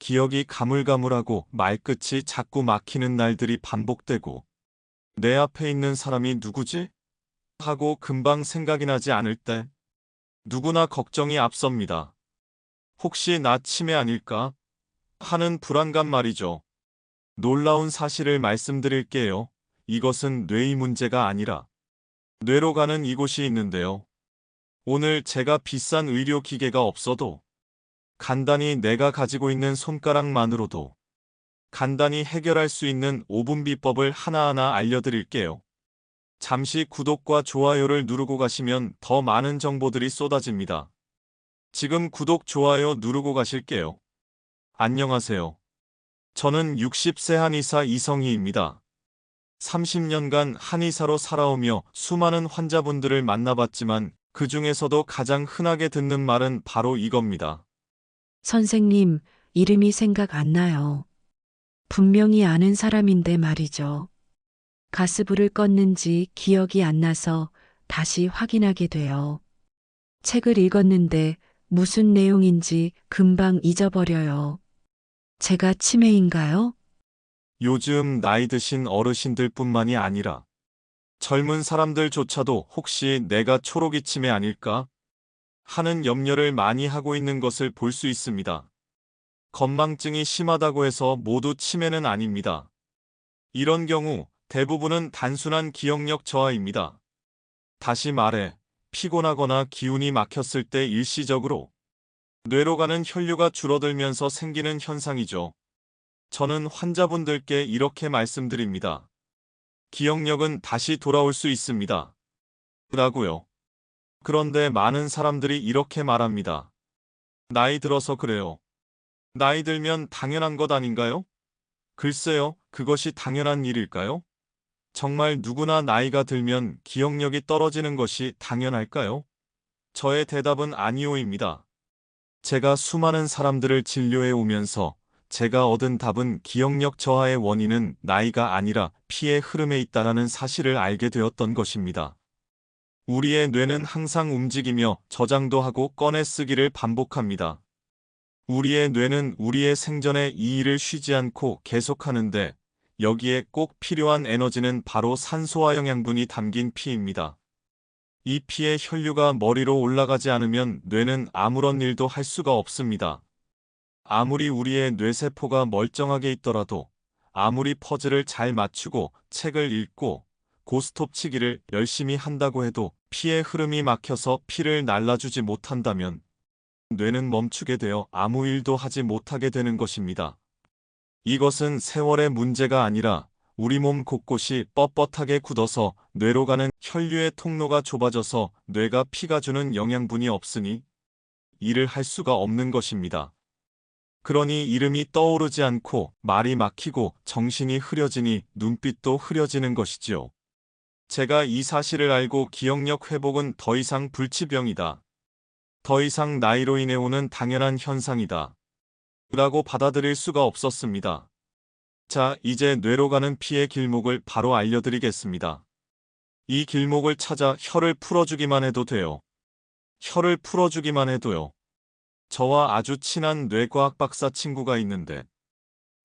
기억이 가물가물하고 말끝이 자꾸 막히는 날들이 반복되고 내 앞에 있는 사람이 누구지? 하고 금방 생각이 나지 않을 때 누구나 걱정이 앞섭니다. 혹시 나 치매 아닐까? 하는 불안감 말이죠. 놀라운 사실을 말씀드릴게요. 이것은 뇌의 문제가 아니라 뇌로 가는 이곳이 있는데요. 오늘 제가 비싼 의료기계가 없어도 간단히 내가 가지고 있는 손가락만으로도 간단히 해결할 수 있는 5분 비법을 하나하나 알려드릴게요. 잠시 구독과 좋아요를 누르고 가시면 더 많은 정보들이 쏟아집니다. 지금 구독, 좋아요 누르고 가실게요. 안녕하세요. 저는 60세 한의사 이성희입니다. 30년간 한의사로 살아오며 수많은 환자분들을 만나봤지만 그 중에서도 가장 흔하게 듣는 말은 바로 이겁니다. 선생님, 이름이 생각 안 나요. 분명히 아는 사람인데 말이죠. 가스불을 껐는지 기억이 안 나서 다시 확인하게 돼요. 책을 읽었는데 무슨 내용인지 금방 잊어버려요. 제가 치매인가요? 요즘 나이 드신 어르신들뿐만이 아니라 젊은 사람들조차도 혹시 내가 초록이 치매 아닐까 하는 염려를 많이 하고 있는 것을 볼 수 있습니다. 건망증이 심하다고 해서 모두 치매는 아닙니다. 이런 경우 대부분은 단순한 기억력 저하입니다. 다시 말해, 피곤하거나 기운이 막혔을 때 일시적으로 뇌로 가는 혈류가 줄어들면서 생기는 현상이죠. 저는 환자분들께 이렇게 말씀드립니다. 기억력은 다시 돌아올 수 있습니다. 라고요. 그런데 많은 사람들이 이렇게 말합니다. 나이 들어서 그래요. 나이 들면 당연한 것 아닌가요? 글쎄요, 그것이 당연한 일일까요? 정말 누구나 나이가 들면 기억력이 떨어지는 것이 당연할까요? 저의 대답은 아니오입니다. 제가 수많은 사람들을 진료해 오면서 제가 얻은 답은 기억력 저하의 원인은 나이가 아니라 피의 흐름에 있다는 사실을 알게 되었던 것입니다. 우리의 뇌는 항상 움직이며 저장도 하고 꺼내 쓰기를 반복합니다. 우리의 뇌는 우리의 생전에 이 일을 쉬지 않고 계속하는데 여기에 꼭 필요한 에너지는 바로 산소와 영양분이 담긴 피입니다. 이 피의 혈류가 머리로 올라가지 않으면 뇌는 아무런 일도 할 수가 없습니다. 아무리 우리의 뇌세포가 멀쩡하게 있더라도 아무리 퍼즐을 잘 맞추고 책을 읽고 고스톱 치기를 열심히 한다고 해도 피의 흐름이 막혀서 피를 날라주지 못한다면 뇌는 멈추게 되어 아무 일도 하지 못하게 되는 것입니다. 이것은 세월의 문제가 아니라 우리 몸 곳곳이 뻣뻣하게 굳어서 뇌로 가는 혈류의 통로가 좁아져서 뇌가 피가 주는 영양분이 없으니 일을 할 수가 없는 것입니다. 그러니 이름이 떠오르지 않고 말이 막히고 정신이 흐려지니 눈빛도 흐려지는 것이지요. 제가 이 사실을 알고 기억력 회복은 더 이상 불치병이다. 더 이상 나이로 인해 오는 당연한 현상이다. 라고 받아들일 수가 없었습니다. 자, 이제 뇌로 가는 피의 길목을 바로 알려드리겠습니다. 이 길목을 찾아 혀를 풀어주기만 해도 돼요. 혀를 풀어주기만 해도요. 저와 아주 친한 뇌과학 박사 친구가 있는데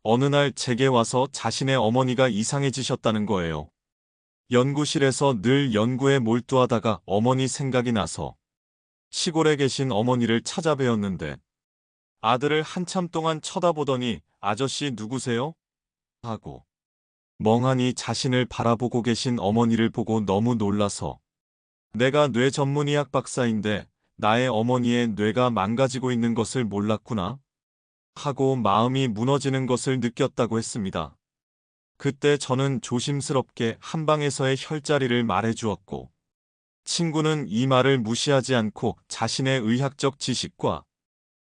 어느 날 제게 와서 자신의 어머니가 이상해지셨다는 거예요. 연구실에서 늘 연구에 몰두하다가 어머니 생각이 나서 시골에 계신 어머니를 찾아뵈었는데 아들을 한참 동안 쳐다보더니 아저씨 누구세요? 하고 멍하니 자신을 바라보고 계신 어머니를 보고 너무 놀라서 내가 뇌 전문의학 박사인데 나의 어머니의 뇌가 망가지고 있는 것을 몰랐구나 하고 마음이 무너지는 것을 느꼈다고 했습니다. 그때 저는 조심스럽게 한방에서의 혈자리를 말해주었고 친구는 이 말을 무시하지 않고 자신의 의학적 지식과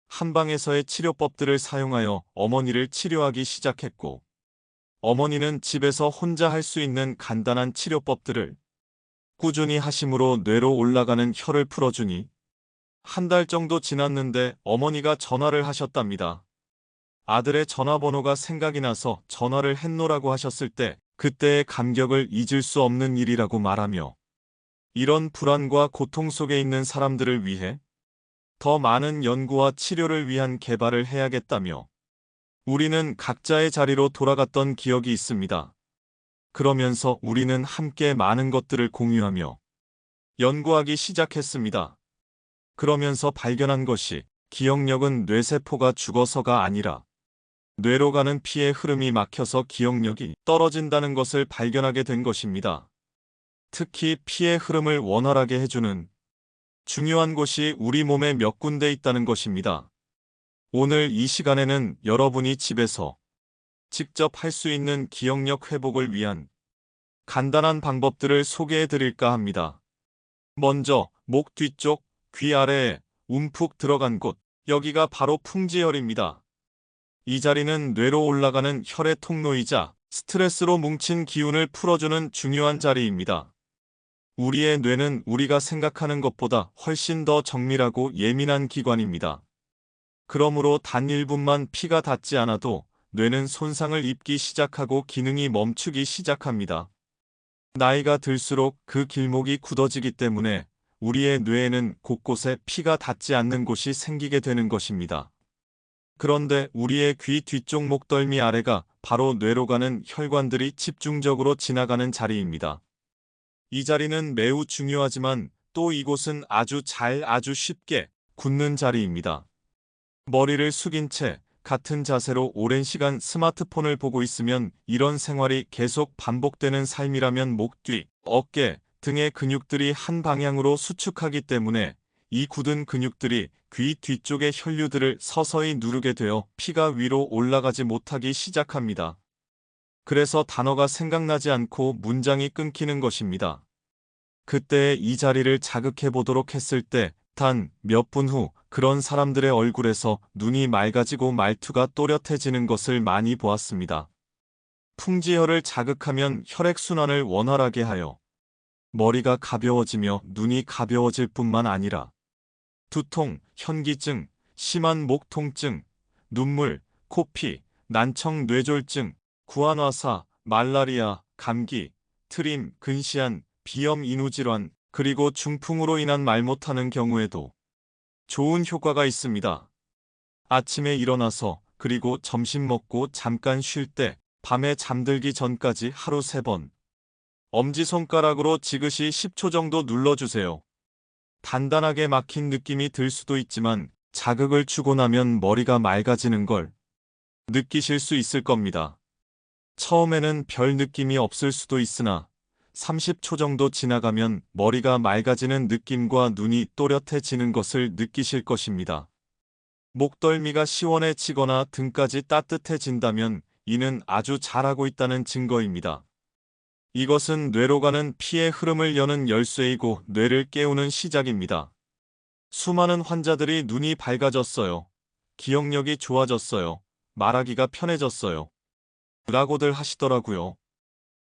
한방에서의 치료법들을 사용하여 어머니를 치료하기 시작했고 어머니는 집에서 혼자 할 수 있는 간단한 치료법들을 꾸준히 하심으로 뇌로 올라가는 혈을 풀어주니 한 달 정도 지났는데 어머니가 전화를 하셨답니다. 아들의 전화번호가 생각이 나서 전화를 했노라고 하셨을 때 그때의 감격을 잊을 수 없는 일이라고 말하며 이런 불안과 고통 속에 있는 사람들을 위해 더 많은 연구와 치료를 위한 개발을 해야겠다며 우리는 각자의 자리로 돌아갔던 기억이 있습니다. 그러면서 우리는 함께 많은 것들을 공유하며 연구하기 시작했습니다. 그러면서 발견한 것이 기억력은 뇌세포가 죽어서가 아니라 뇌로 가는 피의 흐름이 막혀서 기억력이 떨어진다는 것을 발견하게 된 것입니다. 특히 피의 흐름을 원활하게 해주는 중요한 곳이 우리 몸에 몇 군데 있다는 것입니다. 오늘 이 시간에는 여러분이 집에서 직접 할 수 있는 기억력 회복을 위한 간단한 방법들을 소개해 드릴까 합니다. 먼저 목 뒤쪽, 귀 아래에 움푹 들어간 곳, 여기가 바로 풍지혈입니다. 이 자리는 뇌로 올라가는 혈의 통로이자 스트레스로 뭉친 기운을 풀어주는 중요한 자리입니다. 우리의 뇌는 우리가 생각하는 것보다 훨씬 더 정밀하고 예민한 기관입니다. 그러므로 단 1분만 피가 닿지 않아도 뇌는 손상을 입기 시작하고 기능이 멈추기 시작합니다. 나이가 들수록 그 길목이 굳어지기 때문에 우리의 뇌에는 곳곳에 피가 닿지 않는 곳이 생기게 되는 것입니다. 그런데 우리의 귀 뒤쪽 목덜미 아래가 바로 뇌로 가는 혈관들이 집중적으로 지나가는 자리입니다. 이 자리는 매우 중요하지만 또 이곳은 아주 쉽게 굳는 자리입니다. 머리를 숙인 채 같은 자세로 오랜 시간 스마트폰을 보고 있으면 이런 생활이 계속 반복되는 삶이라면 목 뒤, 어깨 등의 근육들이 한 방향으로 수축하기 때문에 이 굳은 근육들이 귀 뒤쪽의 혈류들을 서서히 누르게 되어 피가 위로 올라가지 못하기 시작합니다. 그래서 단어가 생각나지 않고 문장이 끊기는 것입니다. 그때 이 자리를 자극해 보도록 했을 때 단 몇 분 후 그런 사람들의 얼굴에서 눈이 맑아지고 말투가 또렷해지는 것을 많이 보았습니다. 풍지혈을 자극하면 혈액순환을 원활하게 하여 머리가 가벼워지며 눈이 가벼워질 뿐만 아니라 두통, 현기증, 심한 목 통증, 눈물, 코피, 난청 뇌졸중, 구안화사, 말라리아, 감기, 트림, 근시안, 비염 인후질환, 그리고 중풍으로 인한 말 못하는 경우에도 좋은 효과가 있습니다. 아침에 일어나서 그리고 점심 먹고 잠깐 쉴 때 밤에 잠들기 전까지 하루 3번 엄지손가락으로 지그시 10초 정도 눌러주세요. 단단하게 막힌 느낌이 들 수도 있지만 자극을 주고 나면 머리가 맑아지는 걸 느끼실 수 있을 겁니다. 처음에는 별 느낌이 없을 수도 있으나 30초 정도 지나가면 머리가 맑아지는 느낌과 눈이 또렷해지는 것을 느끼실 것입니다. 목덜미가 시원해지거나 등까지 따뜻해진다면 이는 아주 잘하고 있다는 증거입니다. 이것은 뇌로 가는 피의 흐름을 여는 열쇠이고 뇌를 깨우는 시작입니다. 수많은 환자들이 눈이 밝아졌어요. 기억력이 좋아졌어요. 말하기가 편해졌어요. 라고들 하시더라고요.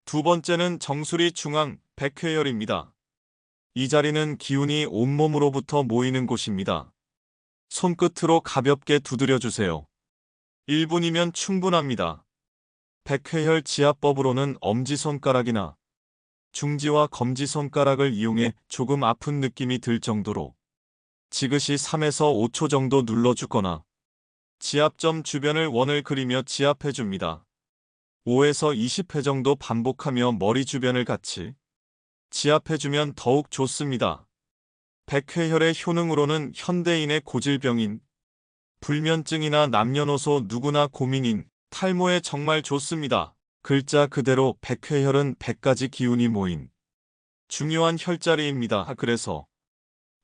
두 번째는 정수리 중앙 백회혈입니다. 이 자리는 기운이 온몸으로부터 모이는 곳입니다. 손끝으로 가볍게 두드려주세요. 1분이면 충분합니다. 백회혈 지압법으로는 엄지손가락이나 중지와 검지손가락을 이용해 조금 아픈 느낌이 들 정도로 지그시 3에서 5초 정도 눌러주거나 지압점 주변을 원을 그리며 지압해줍니다. 5에서 20회 정도 반복하며 머리 주변을 같이 지압해주면 더욱 좋습니다. 백회혈의 효능으로는 현대인의 고질병인 불면증이나 남녀노소 누구나 고민인 탈모에 정말 좋습니다. 글자 그대로 백회혈은 100가지 기운이 모인 중요한 혈자리입니다. 그래서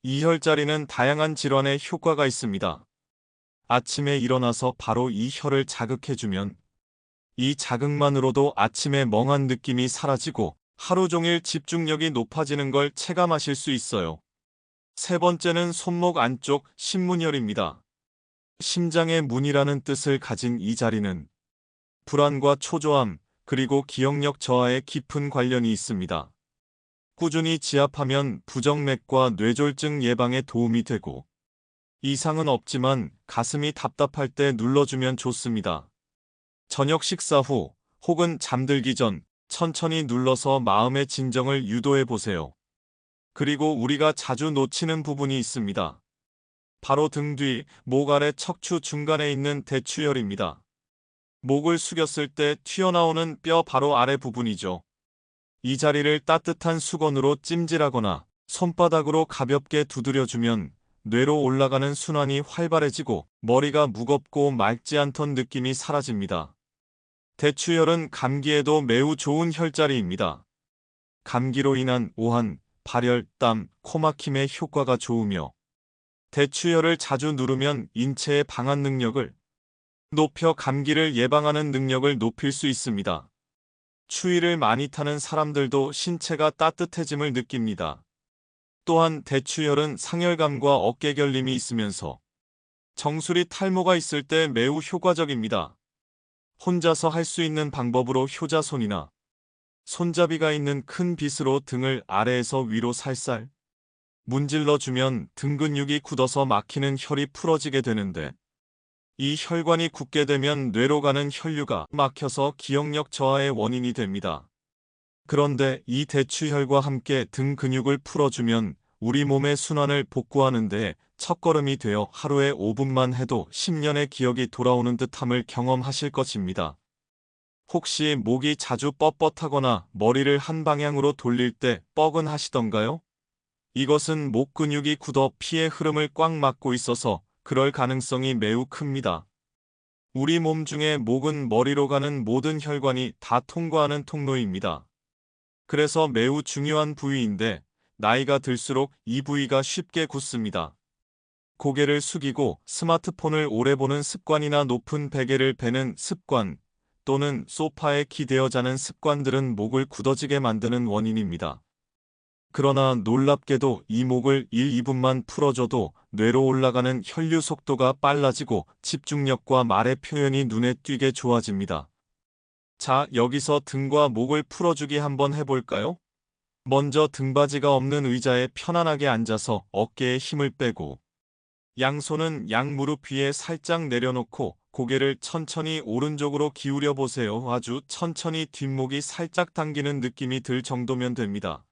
이 혈자리는 다양한 질환에 효과가 있습니다. 아침에 일어나서 바로 이 혈을 자극해주면 이 자극만으로도 아침에 멍한 느낌이 사라지고 하루 종일 집중력이 높아지는 걸 체감하실 수 있어요. 세 번째는 손목 안쪽 심문혈입니다. 심장의 문이라는 뜻을 가진 이 자리는 불안과 초조함, 그리고 기억력 저하에 깊은 관련이 있습니다. 꾸준히 지압하면 부정맥과 뇌졸중 예방에 도움이 되고 이상은 없지만 가슴이 답답할 때 눌러주면 좋습니다. 저녁 식사 후 혹은 잠들기 전 천천히 눌러서 마음의 진정을 유도해 보세요. 그리고 우리가 자주 놓치는 부분이 있습니다. 바로 등 뒤, 목 아래 척추 중간에 있는 대추혈입니다. 목을 숙였을 때 튀어나오는 뼈 바로 아래 부분이죠. 이 자리를 따뜻한 수건으로 찜질하거나 손바닥으로 가볍게 두드려주면 뇌로 올라가는 순환이 활발해지고 머리가 무겁고 맑지 않던 느낌이 사라집니다. 대추혈은 감기에도 매우 좋은 혈자리입니다. 감기로 인한 오한, 발열, 땀, 코막힘에 효과가 좋으며 대추혈을 자주 누르면 인체의 방한 능력을 높여 감기를 예방하는 능력을 높일 수 있습니다. 추위를 많이 타는 사람들도 신체가 따뜻해짐을 느낍니다. 또한 대추혈은 상열감과 어깨 결림이 있으면서 정수리 탈모가 있을 때 매우 효과적입니다. 혼자서 할 수 있는 방법으로 효자손이나 손잡이가 있는 큰 빗으로 등을 아래에서 위로 살살 문질러주면 등 근육이 굳어서 막히는 혈이 풀어지게 되는데, 이 혈관이 굳게 되면 뇌로 가는 혈류가 막혀서 기억력 저하의 원인이 됩니다. 그런데 이 대추혈과 함께 등 근육을 풀어주면 우리 몸의 순환을 복구하는 데 첫걸음이 되어 하루에 5분만 해도 10년의 기억이 돌아오는 듯함을 경험하실 것입니다. 혹시 목이 자주 뻣뻣하거나 머리를 한 방향으로 돌릴 때 뻐근하시던가요? 이것은 목 근육이 굳어 피의 흐름을 꽉 막고 있어서 그럴 가능성이 매우 큽니다. 우리 몸 중에 목은 머리로 가는 모든 혈관이 다 통과하는 통로입니다. 그래서 매우 중요한 부위인데 나이가 들수록 이 부위가 쉽게 굳습니다. 고개를 숙이고 스마트폰을 오래 보는 습관이나 높은 베개를 베는 습관 또는 소파에 기대어 자는 습관들은 목을 굳어지게 만드는 원인입니다. 그러나 놀랍게도 이 목을 1, 2분만 풀어줘도 뇌로 올라가는 혈류 속도가 빨라지고 집중력과 말의 표현이 눈에 띄게 좋아집니다. 자, 여기서 등과 목을 풀어주기 한번 해볼까요? 먼저 등받이가 없는 의자에 편안하게 앉아서 어깨에 힘을 빼고 양손은 양무릎 위에 살짝 내려놓고 고개를 천천히 오른쪽으로 기울여 보세요. 아주 천천히 뒷목이 살짝 당기는 느낌이 들 정도면 됩니다.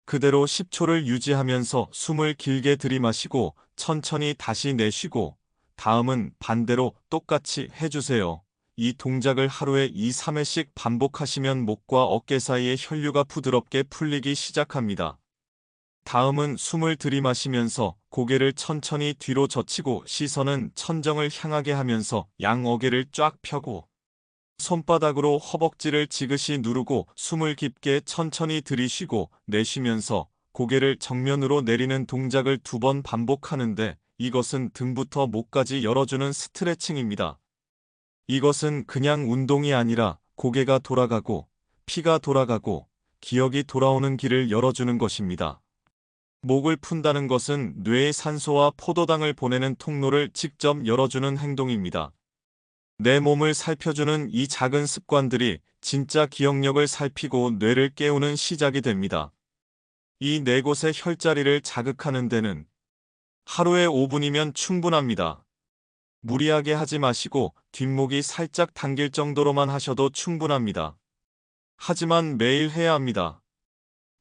그대로 10초를 유지하면서 숨을 길게 들이마시고 천천히 다시 내쉬고 다음은 반대로 똑같이 해주세요. 이 동작을 하루에 2, 3회씩 반복하시면 목과 어깨 사이의 혈류가 부드럽게 풀리기 시작합니다. 다음은 숨을 들이마시면서 고개를 천천히 뒤로 젖히고 시선은 천정을 향하게 하면서 양 어깨를 쫙 펴고 손바닥으로 허벅지를 지그시 누르고 숨을 깊게 천천히 들이쉬고 내쉬면서 고개를 정면으로 내리는 동작을 2번 반복하는데, 이것은 등부터 목까지 열어주는 스트레칭입니다. 이것은 그냥 운동이 아니라 고개가 돌아가고 피가 돌아가고 기억이 돌아오는 길을 열어주는 것입니다. 목을 푼다는 것은 뇌에 산소와 포도당을 보내는 통로를 직접 열어주는 행동입니다. 내 몸을 살펴주는 이 작은 습관들이 진짜 기억력을 살피고 뇌를 깨우는 시작이 됩니다. 이 네 곳의 혈자리를 자극하는 데는 하루에 5분이면 충분합니다. 무리하게 하지 마시고 뒷목이 살짝 당길 정도로만 하셔도 충분합니다. 하지만 매일 해야 합니다.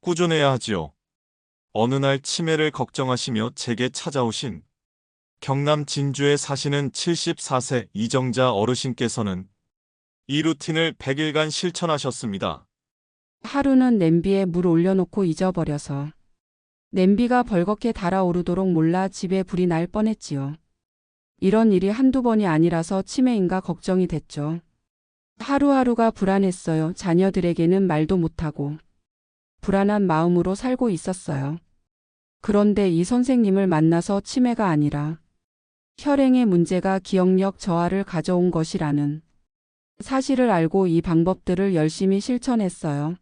꾸준해야 하지요. 어느 날 치매를 걱정하시며 제게 찾아오신 경남 진주에 사시는 74세 이정자 어르신께서는 이 루틴을 100일간 실천하셨습니다. 하루는 냄비에 물 올려놓고 잊어버려서 냄비가 벌겋게 달아오르도록 몰라 집에 불이 날 뻔했지요. 이런 일이 한두 번이 아니라서 치매인가 걱정이 됐죠. 하루하루가 불안했어요. 자녀들에게는 말도 못하고 불안한 마음으로 살고 있었어요. 그런데 이 선생님을 만나서 치매가 아니라 혈행의 문제가 기억력 저하를 가져온 것이라는 사실을 알고 이 방법들을 열심히 실천했어요.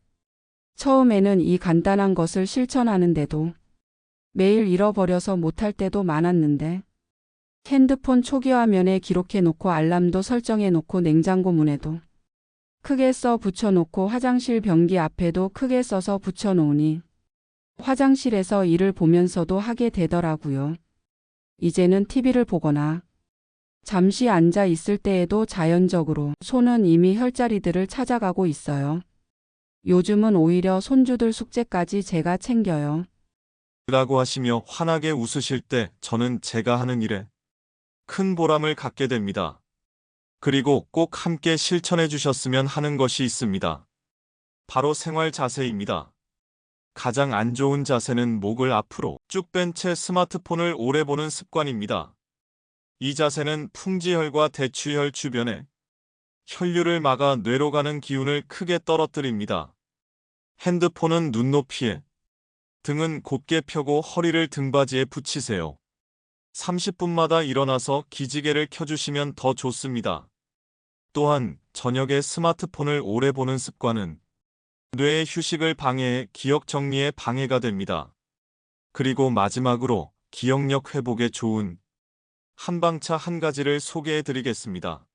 처음에는 이 간단한 것을 실천하는데도 매일 잃어버려서 못할 때도 많았는데, 핸드폰 초기화면에 기록해놓고 알람도 설정해놓고 냉장고 문에도 크게 써 붙여놓고 화장실 변기 앞에도 크게 써서 붙여놓으니 화장실에서 일을 보면서도 하게 되더라고요. 이제는 TV를 보거나 잠시 앉아 있을 때에도 자연적으로 손은 이미 혈자리들을 찾아가고 있어요. 요즘은 오히려 손주들 숙제까지 제가 챙겨요. 라고 하시며 환하게 웃으실 때 저는 제가 하는 일에 큰 보람을 갖게 됩니다. 그리고 꼭 함께 실천해 주셨으면 하는 것이 있습니다. 바로 생활 자세입니다. 가장 안 좋은 자세는 목을 앞으로 쭉 뺀 채 스마트폰을 오래 보는 습관입니다. 이 자세는 풍지혈과 대추혈 주변에 혈류를 막아 뇌로 가는 기운을 크게 떨어뜨립니다. 핸드폰은 눈높이에, 등은 곧게 펴고 허리를 등받이에 붙이세요. 30분마다 일어나서 기지개를 켜주시면 더 좋습니다. 또한 저녁에 스마트폰을 오래 보는 습관은 뇌의 휴식을 방해해 기억 정리에 방해가 됩니다. 그리고 마지막으로 기억력 회복에 좋은 한방차 한 가지를 소개해 드리겠습니다.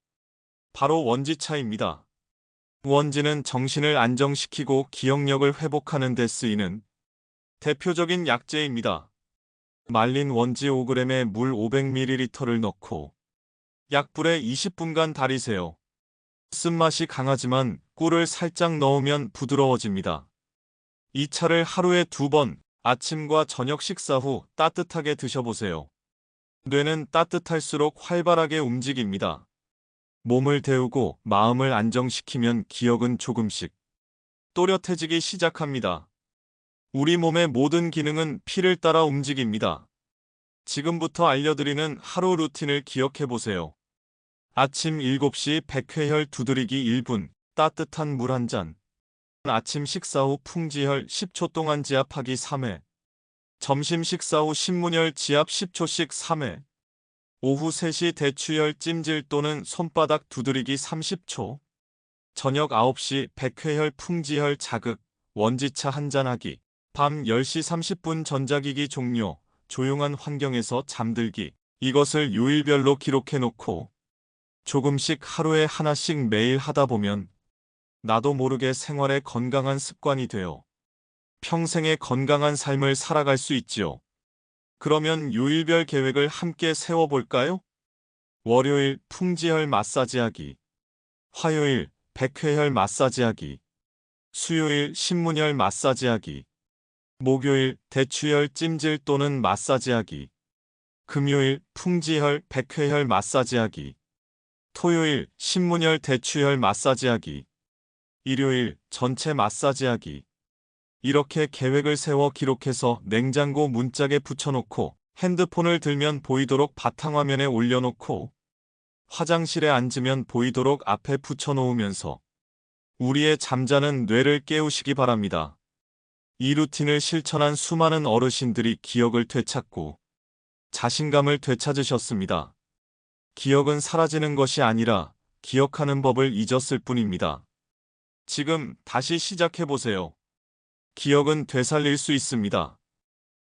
바로 원지차입니다. 원지는 정신을 안정시키고 기억력을 회복하는 데 쓰이는 대표적인 약재입니다. 말린 원지 5g에 물 500ml를 넣고 약불에 20분간 달이세요. 쓴맛이 강하지만 꿀을 살짝 넣으면 부드러워집니다. 이 차를 하루에 2번, 아침과 저녁 식사 후 따뜻하게 드셔보세요. 뇌는 따뜻할수록 활발하게 움직입니다. 몸을 데우고 마음을 안정시키면 기억은 조금씩 또렷해지기 시작합니다. 우리 몸의 모든 기능은 피를 따라 움직입니다. 지금부터 알려드리는 하루 루틴을 기억해보세요. 아침 7시 백회혈 두드리기 1분, 따뜻한 물 한 잔. 아침 식사 후 풍지혈 10초 동안 지압하기 3회. 점심 식사 후 신문혈 지압 10초씩 3회. 오후 3시 대추혈 찜질 또는 손바닥 두드리기 30초. 저녁 9시 백회혈 풍지혈 자극, 원지차 한잔하기. 밤 10시 30분 전자기기 종료, 조용한 환경에서 잠들기. 이것을 요일별로 기록해 놓고 조금씩 하루에 하나씩 매일 하다 보면 나도 모르게 생활에 건강한 습관이 되어 평생의 건강한 삶을 살아갈 수 있지요. 그러면 요일별 계획을 함께 세워볼까요? 월요일 풍지혈 마사지하기, 화요일 백회혈 마사지하기, 수요일 신문혈 마사지하기, 목요일 대추혈 찜질 또는 마사지하기, 금요일 풍지혈 백회혈 마사지하기, 토요일 신문혈 대추혈 마사지하기, 일요일 전체 마사지하기. 이렇게 계획을 세워 기록해서 냉장고 문짝에 붙여놓고 핸드폰을 들면 보이도록 바탕화면에 올려놓고 화장실에 앉으면 보이도록 앞에 붙여놓으면서 우리의 잠자는 뇌를 깨우시기 바랍니다. 이 루틴을 실천한 수많은 어르신들이 기억을 되찾고 자신감을 되찾으셨습니다. 기억은 사라지는 것이 아니라 기억하는 법을 잊었을 뿐입니다. 지금 다시 시작해보세요. 기억은 되살릴 수 있습니다.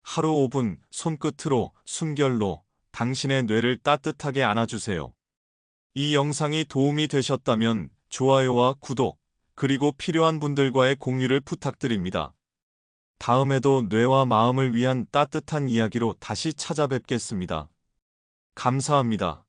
하루 5분 손끝으로, 숨결로 당신의 뇌를 따뜻하게 안아주세요. 이 영상이 도움이 되셨다면 좋아요와 구독, 그리고 필요한 분들과의 공유를 부탁드립니다. 다음에도 뇌와 마음을 위한 따뜻한 이야기로 다시 찾아뵙겠습니다. 감사합니다.